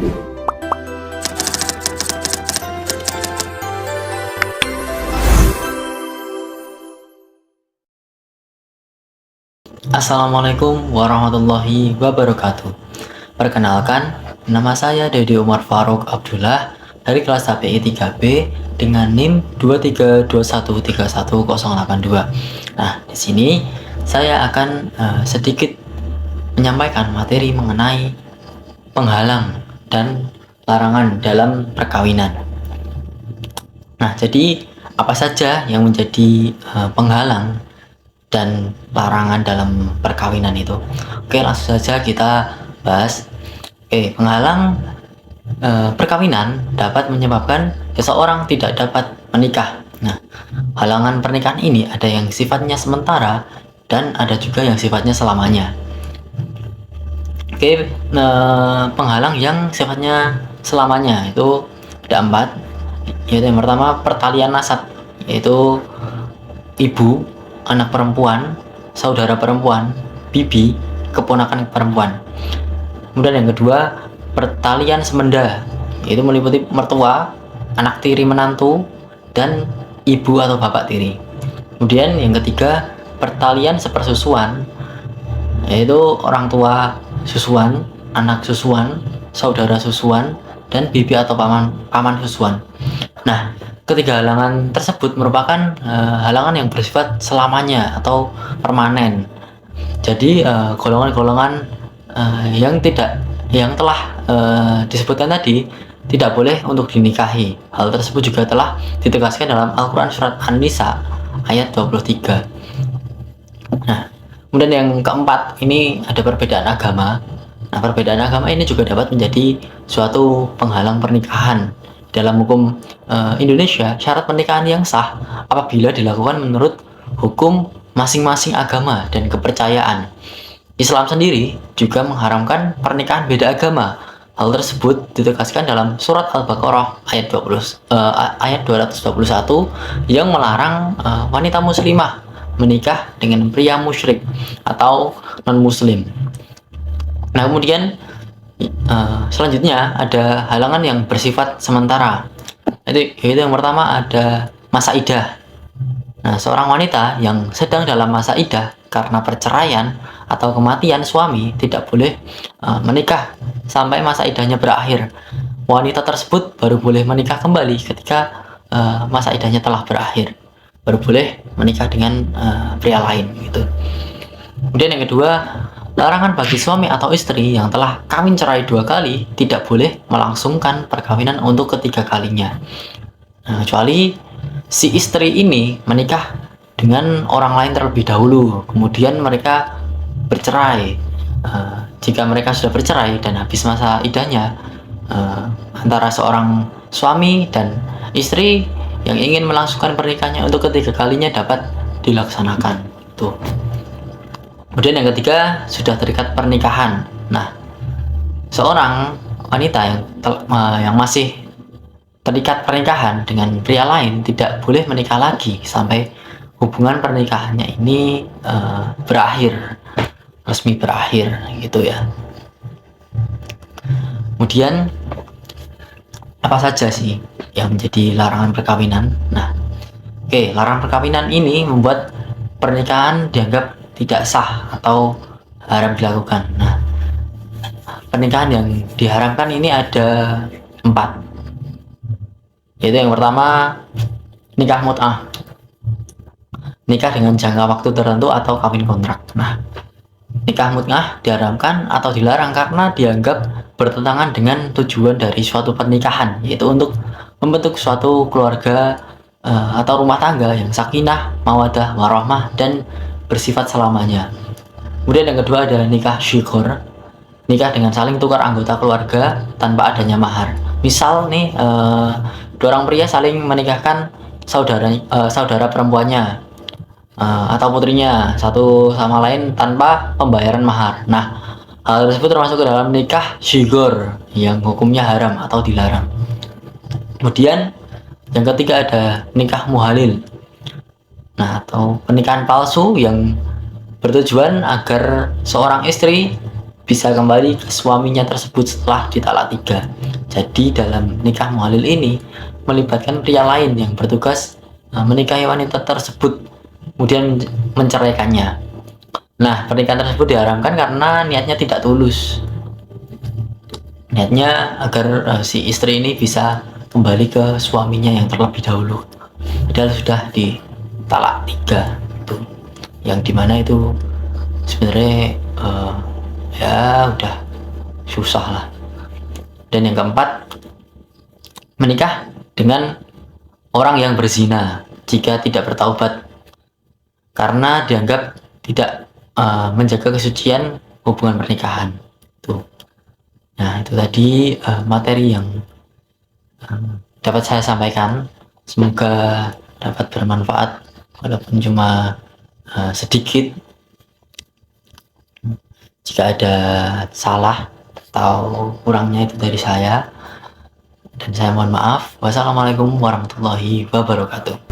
Assalamualaikum warahmatullahi wabarakatuh. Perkenalkan, nama saya Dedi Umar Faruk Abdullah dari kelas HPI 3B dengan NIM 232131082. Nah, di sini saya akan sedikit menyampaikan materi mengenai penghalang dan larangan dalam perkawinan. Nah, jadi apa saja yang menjadi penghalang dan larangan dalam perkawinan itu? Oke, langsung saja kita bahas. Penghalang perkawinan dapat menyebabkan seseorang tidak dapat menikah. Nah, halangan pernikahan ini ada yang sifatnya sementara dan ada juga yang sifatnya selamanya. Penghalang yang sifatnya selamanya itu ada 4, yaitu yang pertama pertalian nasab, yaitu ibu, anak perempuan, saudara perempuan, bibi, keponakan perempuan. Kemudian yang kedua, pertalian semenda, yaitu meliputi mertua, anak tiri menantu, dan ibu atau bapak tiri. Kemudian yang ketiga, pertalian sepersusuan, yaitu orang tua susuan, anak susuan, saudara susuan, dan bibi atau paman susuan. Nah, ketiga halangan tersebut merupakan halangan yang bersifat selamanya atau permanen. Jadi golongan-golongan yang telah disebutkan tadi tidak boleh untuk dinikahi. Hal tersebut juga telah ditegaskan dalam Al-Quran surat An-Nisa ayat 23. Nah, kemudian yang keempat, ini ada perbedaan agama. Nah, perbedaan agama ini juga dapat menjadi suatu penghalang pernikahan. Dalam hukum Indonesia, syarat pernikahan yang sah apabila dilakukan menurut hukum masing-masing agama dan kepercayaan. Islam sendiri juga mengharamkan pernikahan beda agama. Hal tersebut ditegaskan dalam surat Al-Baqarah ayat 221 yang melarang wanita muslimah menikah dengan pria musyrik atau non-muslim. Nah, kemudian selanjutnya ada halangan yang bersifat sementara. Yaitu yang pertama ada masa idah. Nah, seorang wanita yang sedang dalam masa idah karena perceraian atau kematian suami tidak boleh menikah sampai masa idahnya berakhir. Wanita tersebut baru boleh menikah kembali ketika masa idahnya telah berakhir. Baru boleh menikah dengan pria lain gitu. Kemudian yang kedua, larangan bagi suami atau istri yang telah kawin cerai 2 kali tidak boleh melangsungkan perkawinan untuk ketiga kalinya. Nah, kecuali si istri ini menikah dengan orang lain terlebih dahulu, kemudian mereka bercerai. Jika mereka sudah bercerai dan habis masa idahnya, antara seorang suami dan istri yang ingin melangsungkan pernikahannya untuk ketiga kalinya dapat dilaksanakan. Tuh. Kemudian yang ketiga, sudah terikat pernikahan. Nah, seorang wanita yang masih terikat pernikahan dengan pria lain tidak boleh menikah lagi sampai hubungan pernikahannya ini resmi berakhir gitu ya. Kemudian apa saja sih yang menjadi larangan perkawinan? Nah, larangan perkawinan ini membuat pernikahan dianggap tidak sah atau haram dilakukan. Nah, pernikahan yang diharamkan ini ada 4, yaitu yang pertama nikah mut'ah, nikah dengan jangka waktu tertentu atau kawin kontrak. Nah, nikah mut'ah diharamkan atau dilarang karena dianggap bertentangan dengan tujuan dari suatu pernikahan, yaitu untuk membentuk suatu keluarga atau rumah tangga yang sakinah, mawaddah, warahmah, dan bersifat selamanya. Kemudian yang kedua ada nikah syighar, nikah dengan saling tukar anggota keluarga tanpa adanya mahar. Misal nih, 2 orang pria saling menikahkan saudara perempuannya atau putrinya satu sama lain tanpa pembayaran mahar. Nah, hal tersebut termasuk ke dalam nikah syighar yang hukumnya haram atau dilarang. Kemudian yang ketiga ada nikah muhalil. Nah, atau pernikahan palsu yang bertujuan agar seorang istri bisa kembali ke suaminya tersebut setelah ditalak 3. Jadi dalam nikah muhalil ini melibatkan pria lain yang bertugas menikahi wanita tersebut kemudian menceraikannya. Nah, pernikahan tersebut diharamkan karena niatnya tidak tulus. Niatnya agar si istri ini bisa kembali ke suaminya yang terlebih dahulu. Padahal sudah ditalak 3 itu, yang dimana itu sebenarnya ya udah susah lah. Dan yang keempat, menikah dengan orang yang berzina jika tidak bertaubat karena dianggap tidak menjaga kesucian hubungan pernikahan. Tuh. Nah, itu tadi materi yang dapat saya sampaikan. Semoga dapat bermanfaat walaupun cuma sedikit. Jika ada salah atau kurangnya itu dari saya, dan saya mohon maaf. Wassalamualaikum warahmatullahi wabarakatuh.